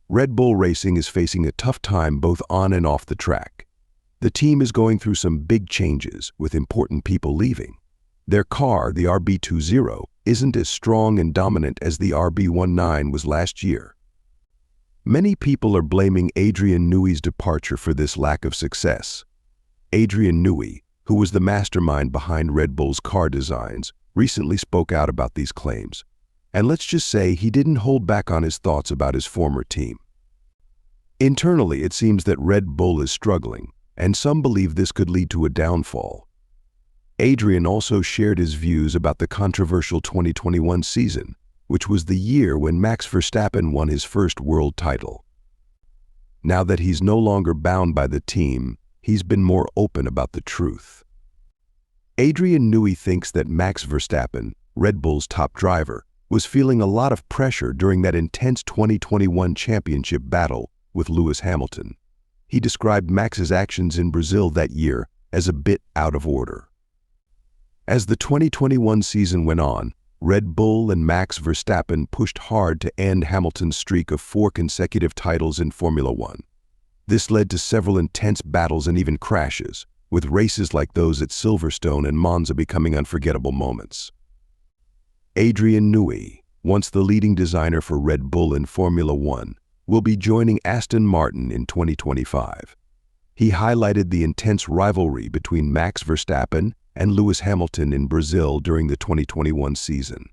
Red Bull Racing is facing a tough time both on and off the track. The team is going through some big changes, with important people leaving. Their car, the RB20, isn't as strong and dominant as the RB19 was last year. Many people are blaming Adrian Newey's departure for this lack of success. Adrian Newey, who was the mastermind behind Red Bull's car designs, recently spoke out about these claims. And let's just say he didn't hold back on his thoughts about his former team. Internally, it seems that Red Bull is struggling, and some believe this could lead to a downfall. Adrian also shared his views about the controversial 2021 season, which was the year when Max Verstappen won his first world title. Now that he's no longer bound by the team, he's been more open about the truth. Adrian Newey thinks that Max Verstappen, Red Bull's top driver, was feeling a lot of pressure during that intense 2021 championship battle with Lewis Hamilton. He described Max's actions in Brazil that year as a bit out of order. As the 2021 season went on, Red Bull and Max Verstappen pushed hard to end Hamilton's streak of 4 consecutive titles in Formula One. This led to several intense battles and even crashes, with races like those at Silverstone and Monza becoming unforgettable moments. Adrian Newey, once the leading designer for Red Bull in Formula One, will be joining Aston Martin in 2025. He highlighted the intense rivalry between Max Verstappen and Lewis Hamilton in Brazil during the 2021 season.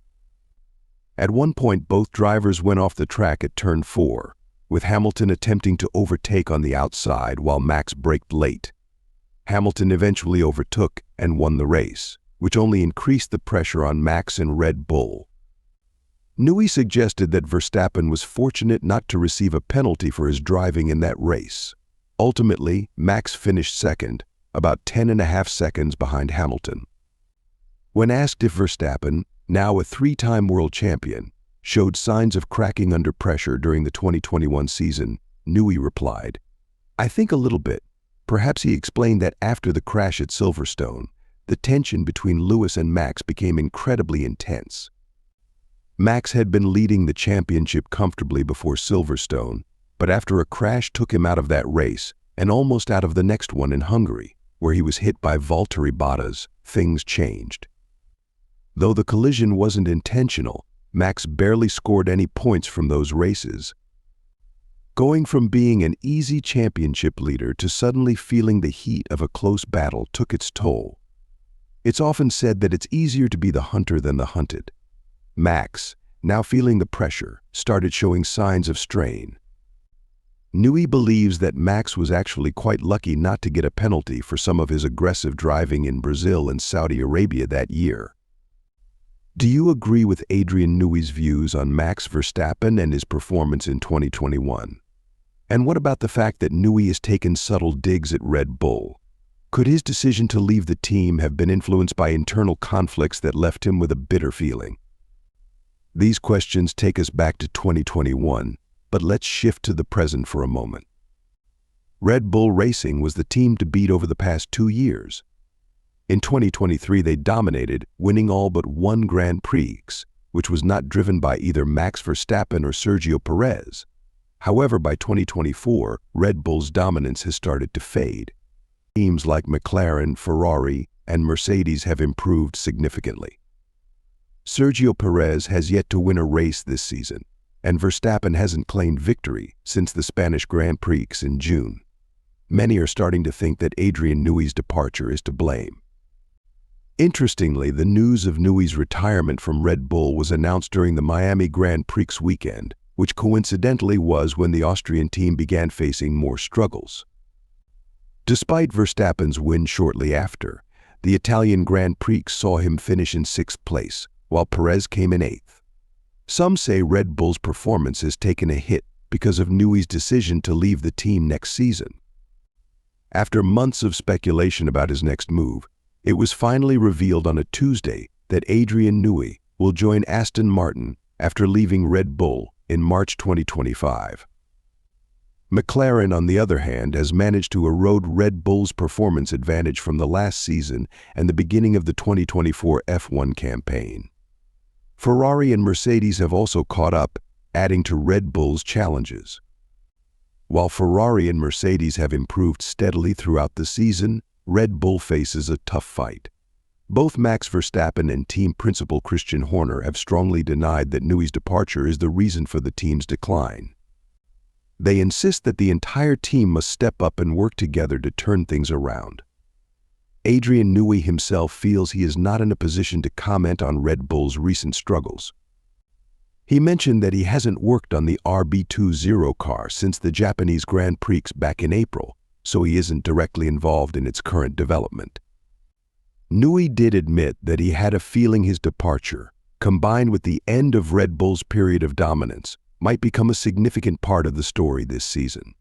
At one point, both drivers went off the track at turn 4, with Hamilton attempting to overtake on the outside while Max braked late. Hamilton eventually overtook and won the race, which only increased the pressure on Max and Red Bull. Newey suggested that Verstappen was fortunate not to receive a penalty for his driving in that race. Ultimately, Max finished second, about 10.5 seconds behind Hamilton. When asked if Verstappen, now a 3-time world champion, showed signs of cracking under pressure during the 2021 season, Newey replied, "I think a little bit." Perhaps he explained that after the crash at Silverstone, the tension between Lewis and Max became incredibly intense. Max had been leading the championship comfortably before Silverstone, but after a crash took him out of that race and almost out of the next one in Hungary, where he was hit by Valtteri Bottas, things changed. Though the collision wasn't intentional, Max barely scored any points from those races. Going from being an easy championship leader to suddenly feeling the heat of a close battle took its toll. It's often said that it's easier to be the hunter than the hunted. Max, now feeling the pressure, started showing signs of strain. Newey believes that Max was actually quite lucky not to get a penalty for some of his aggressive driving in Brazil and Saudi Arabia that year. Do you agree with Adrian Newey's views on Max Verstappen and his performance in 2021? And what about the fact that Newey has taken subtle digs at Red Bull? Could his decision to leave the team have been influenced by internal conflicts that left him with a bitter feeling? These questions take us back to 2021, but let's shift to the present for a moment. Red Bull Racing was the team to beat over the past 2 years. In 2023, they dominated, winning all but one Grand Prix, which was not driven by either Max Verstappen or Sergio Perez. However, by 2024, Red Bull's dominance has started to fade. Teams like McLaren, Ferrari, and Mercedes have improved significantly. Sergio Perez has yet to win a race this season, and Verstappen hasn't claimed victory since the Spanish Grand Prix in June. Many are starting to think that Adrian Newey's departure is to blame. Interestingly, the news of Newey's retirement from Red Bull was announced during the Miami Grand Prix weekend, which coincidentally was when the Austrian team began facing more struggles. Despite Verstappen's win shortly after, the Italian Grand Prix saw him finish in 6th place, while Perez came in 8th. Some say Red Bull's performance has taken a hit because of Newey's decision to leave the team next season. After months of speculation about his next move, it was finally revealed on a Tuesday that Adrian Newey will join Aston Martin after leaving Red Bull in March 2025. McLaren, on the other hand, has managed to erode Red Bull's performance advantage from the last season and the beginning of the 2024 F1 campaign. Ferrari and Mercedes have also caught up, adding to Red Bull's challenges. While Ferrari and Mercedes have improved steadily throughout the season, Red Bull faces a tough fight. Both Max Verstappen and team principal Christian Horner have strongly denied that Newey's departure is the reason for the team's decline. They insist that the entire team must step up and work together to turn things around. Adrian Newey himself feels he is not in a position to comment on Red Bull's recent struggles. He mentioned that he hasn't worked on the RB20 car since the Japanese Grand Prix back in April, so he isn't directly involved in its current development. Newey did admit that he had a feeling his departure, combined with the end of Red Bull's period of dominance, might become a significant part of the story this season.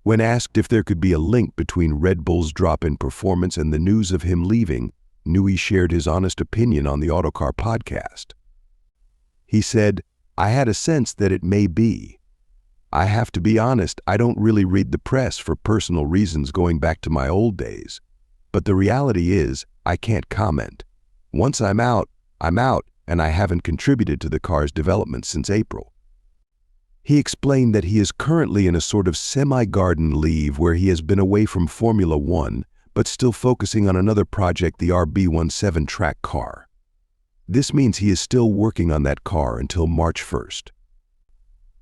When asked if there could be a link between Red Bull's drop in performance and the news of him leaving, Newey shared his honest opinion on the Autocar podcast. He said, "I had a sense that it may be. I have to be honest, I don't really read the press for personal reasons going back to my old days. But the reality is, I can't comment. Once I'm out, and I haven't contributed to the car's development since April." He explained that he is currently in a sort of semi-garden leave where he has been away from Formula One, but still focusing on another project, the RB17 track car. This means he is still working on that car until March 1st.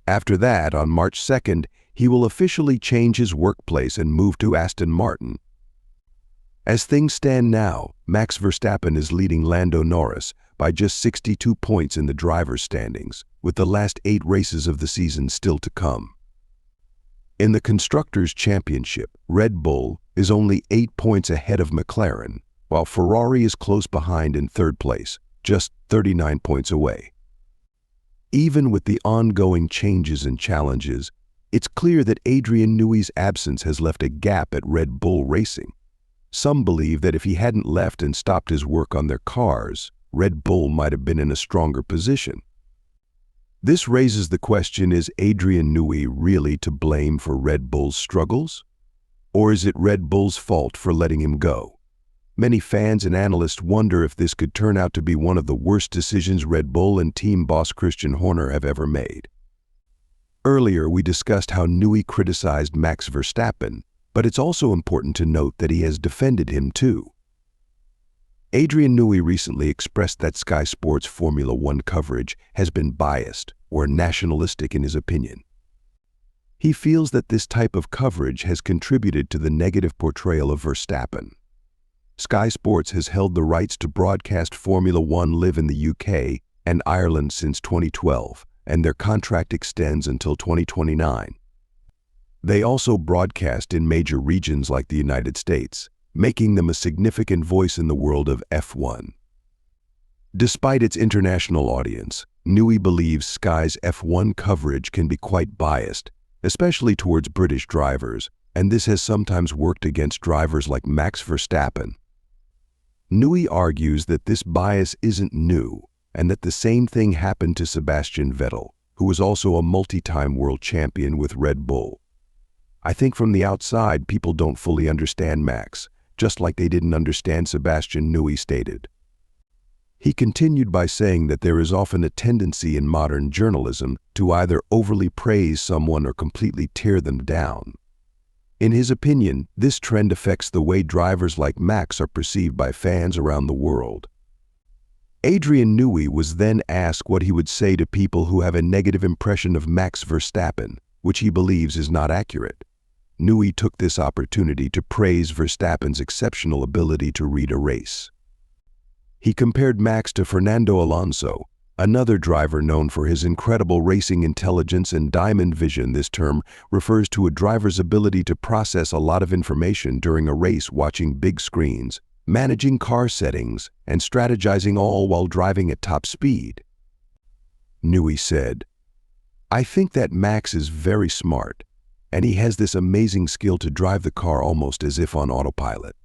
After that, on March 2nd, he will officially change his workplace and move to Aston Martin. As things stand now, Max Verstappen is leading Lando Norris by just 62 points in the driver's standings, with the last 8 races of the season still to come. In the Constructors' Championship, Red Bull is only 8 points ahead of McLaren, while Ferrari is close behind in 3rd place, just 39 points away. Even with the ongoing changes and challenges, it's clear that Adrian Newey's absence has left a gap at Red Bull Racing. Some believe that if he hadn't left and stopped his work on their cars, Red Bull might have been in a stronger position. This raises the question, is Adrian Newey really to blame for Red Bull's struggles? Or is it Red Bull's fault for letting him go? Many fans and analysts wonder if this could turn out to be one of the worst decisions Red Bull and team boss Christian Horner have ever made. Earlier, we discussed how Newey criticized Max Verstappen, but it's also important to note that he has defended him too. Adrian Newey recently expressed that Sky Sports Formula One coverage has been biased or nationalistic in his opinion. He feels that this type of coverage has contributed to the negative portrayal of Verstappen. Sky Sports has held the rights to broadcast Formula One live in the UK and Ireland since 2012, and their contract extends until 2029. They also broadcast in major regions like the United States, making them a significant voice in the world of F1. Despite its international audience, Newey believes Sky's F1 coverage can be quite biased, especially towards British drivers, and this has sometimes worked against drivers like Max Verstappen. Newey argues that this bias isn't new, and that the same thing happened to Sebastian Vettel, who was also a multi-time world champion with Red Bull. "I think from the outside, people don't fully understand Max, just like they didn't understand Sebastian," Newey stated. He continued by saying that there is often a tendency in modern journalism to either overly praise someone or completely tear them down. In his opinion, this trend affects the way drivers like Max are perceived by fans around the world. Adrian Newey was then asked what he would say to people who have a negative impression of Max Verstappen, which he believes is not accurate. Newey took this opportunity to praise Verstappen's exceptional ability to read a race. He compared Max to Fernando Alonso, another driver known for his incredible racing intelligence and diamond vision. This term refers to a driver's ability to process a lot of information during a race, watching big screens, managing car settings, and strategizing, all while driving at top speed. Newey said, "I think that Max is very smart, and he has this amazing skill to drive the car almost as if on autopilot."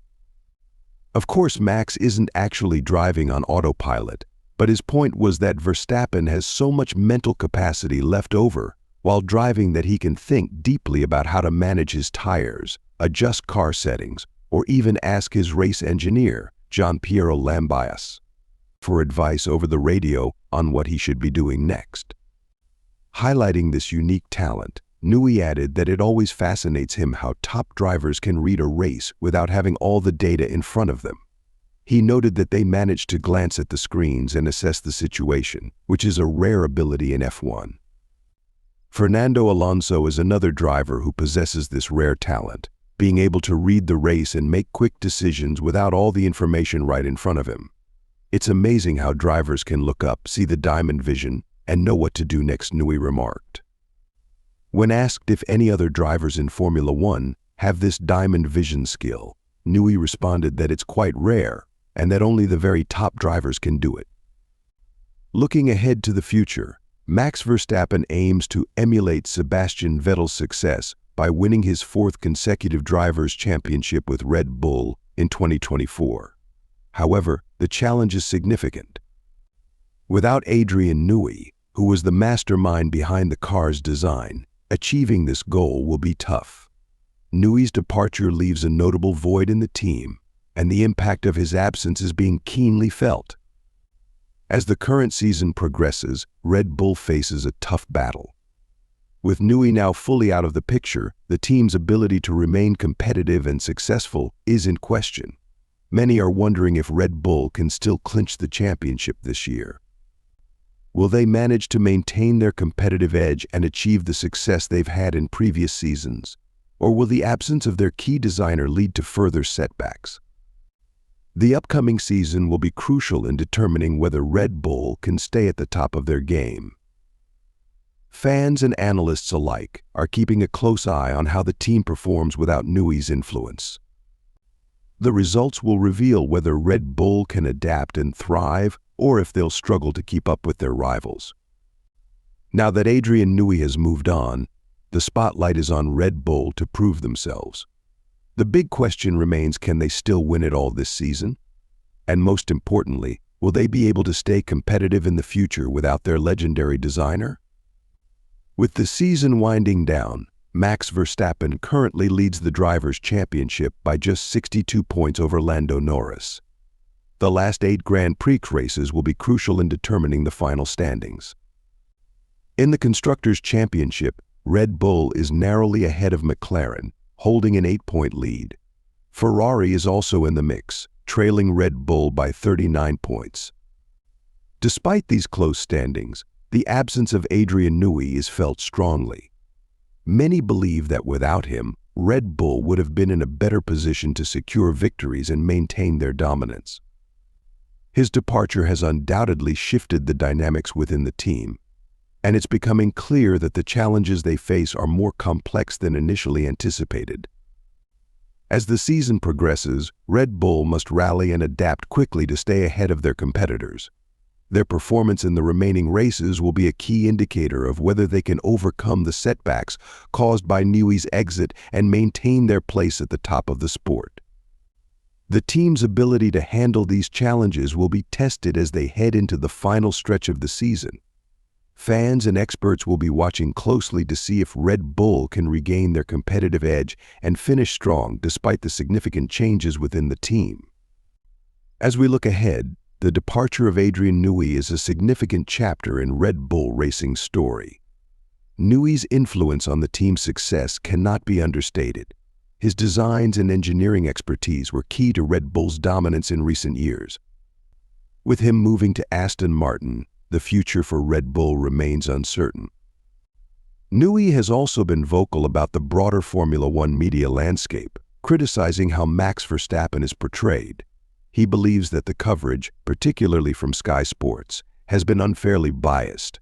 Of course, Max isn't actually driving on autopilot, but his point was that Verstappen has so much mental capacity left over while driving that he can think deeply about how to manage his tires, adjust car settings, or even ask his race engineer, Gianpiero Lambias, for advice over the radio on what he should be doing next. Highlighting this unique talent, Newey added that it always fascinates him how top drivers can read a race without having all the data in front of them. He noted that they manage to glance at the screens and assess the situation, which is a rare ability in F1. Fernando Alonso is another driver who possesses this rare talent, being able to read the race and make quick decisions without all the information right in front of him. It's amazing how drivers can look up, see the diamond vision, and know what to do next, Newey remarked. When asked if any other drivers in Formula One have this diamond vision skill, Newey responded that it's quite rare and that only the very top drivers can do it. Looking ahead to the future, Max Verstappen aims to emulate Sebastian Vettel's success by winning his fourth consecutive Drivers' Championship with Red Bull in 2024. However, the challenge is significant. Without Adrian Newey, who was the mastermind behind the car's design, achieving this goal will be tough. Newey's departure leaves a notable void in the team, and the impact of his absence is being keenly felt. As the current season progresses, Red Bull faces a tough battle. With Newey now fully out of the picture, the team's ability to remain competitive and successful is in question. Many are wondering if Red Bull can still clinch the championship this year. Will they manage to maintain their competitive edge and achieve the success they've had in previous seasons? Or will the absence of their key designer lead to further setbacks? The upcoming season will be crucial in determining whether Red Bull can stay at the top of their game. Fans and analysts alike are keeping a close eye on how the team performs without Newey's influence. The results will reveal whether Red Bull can adapt and thrive or if they'll struggle to keep up with their rivals. Now that Adrian Newey has moved on, the spotlight is on Red Bull to prove themselves. The big question remains, can they still win it all this season? And most importantly, will they be able to stay competitive in the future without their legendary designer? With the season winding down, Max Verstappen currently leads the Drivers' Championship by just 62 points over Lando Norris. The last 8 Grand Prix races will be crucial in determining the final standings. In the Constructors' Championship, Red Bull is narrowly ahead of McLaren, holding an 8-point lead. Ferrari is also in the mix, trailing Red Bull by 39 points. Despite these close standings, the absence of Adrian Newey is felt strongly. Many believe that without him, Red Bull would have been in a better position to secure victories and maintain their dominance. His departure has undoubtedly shifted the dynamics within the team, and it's becoming clear that the challenges they face are more complex than initially anticipated. As the season progresses, Red Bull must rally and adapt quickly to stay ahead of their competitors. Their performance in the remaining races will be a key indicator of whether they can overcome the setbacks caused by Newey's exit and maintain their place at the top of the sport. The team's ability to handle these challenges will be tested as they head into the final stretch of the season. Fans and experts will be watching closely to see if Red Bull can regain their competitive edge and finish strong despite the significant changes within the team. As we look ahead, the departure of Adrian Newey is a significant chapter in Red Bull Racing's story. Newey's influence on the team's success cannot be understated. His designs and engineering expertise were key to Red Bull's dominance in recent years. With him moving to Aston Martin, the future for Red Bull remains uncertain. Newey has also been vocal about the broader Formula One media landscape, criticizing how Max Verstappen is portrayed. He believes that the coverage, particularly from Sky Sports, has been unfairly biased.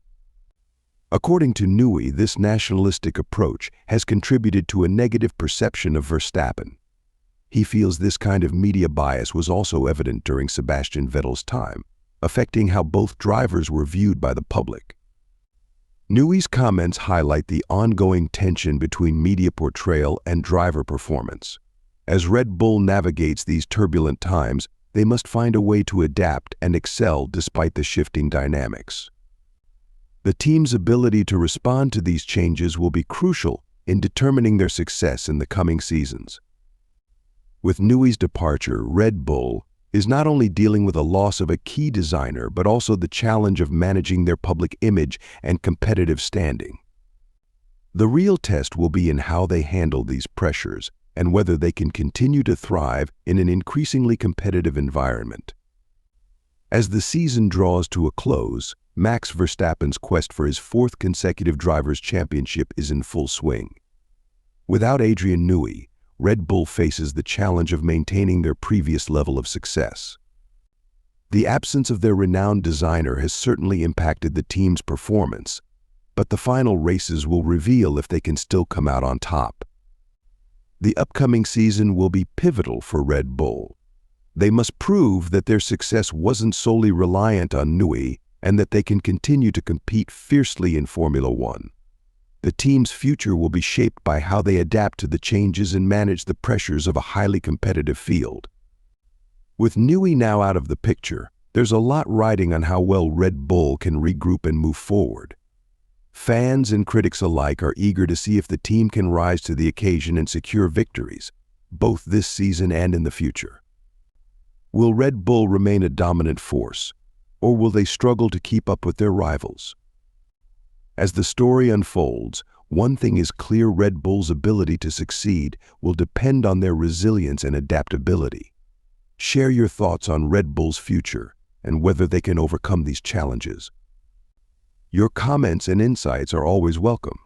According to Newey, this nationalistic approach has contributed to a negative perception of Verstappen. He feels this kind of media bias was also evident during Sebastian Vettel's time, affecting how both drivers were viewed by the public. Newey's comments highlight the ongoing tension between media portrayal and driver performance. As Red Bull navigates these turbulent times, they must find a way to adapt and excel despite the shifting dynamics. The team's ability to respond to these changes will be crucial in determining their success in the coming seasons. With Newey's departure, Red Bull is not only dealing with a loss of a key designer, but also the challenge of managing their public image and competitive standing. The real test will be in how they handle these pressures and whether they can continue to thrive in an increasingly competitive environment. As the season draws to a close, Max Verstappen's quest for his fourth consecutive Drivers' Championship is in full swing. Without Adrian Newey, Red Bull faces the challenge of maintaining their previous level of success. The absence of their renowned designer has certainly impacted the team's performance, but the final races will reveal if they can still come out on top. The upcoming season will be pivotal for Red Bull. They must prove that their success wasn't solely reliant on Newey and that they can continue to compete fiercely in Formula One. The team's future will be shaped by how they adapt to the changes and manage the pressures of a highly competitive field. With Newey now out of the picture, there's a lot riding on how well Red Bull can regroup and move forward. Fans and critics alike are eager to see if the team can rise to the occasion and secure victories, both this season and in the future. Will Red Bull remain a dominant force, or will they struggle to keep up with their rivals? As the story unfolds, one thing is clear: Red Bull's ability to succeed will depend on their resilience and adaptability. Share your thoughts on Red Bull's future and whether they can overcome these challenges. Your comments and insights are always welcome.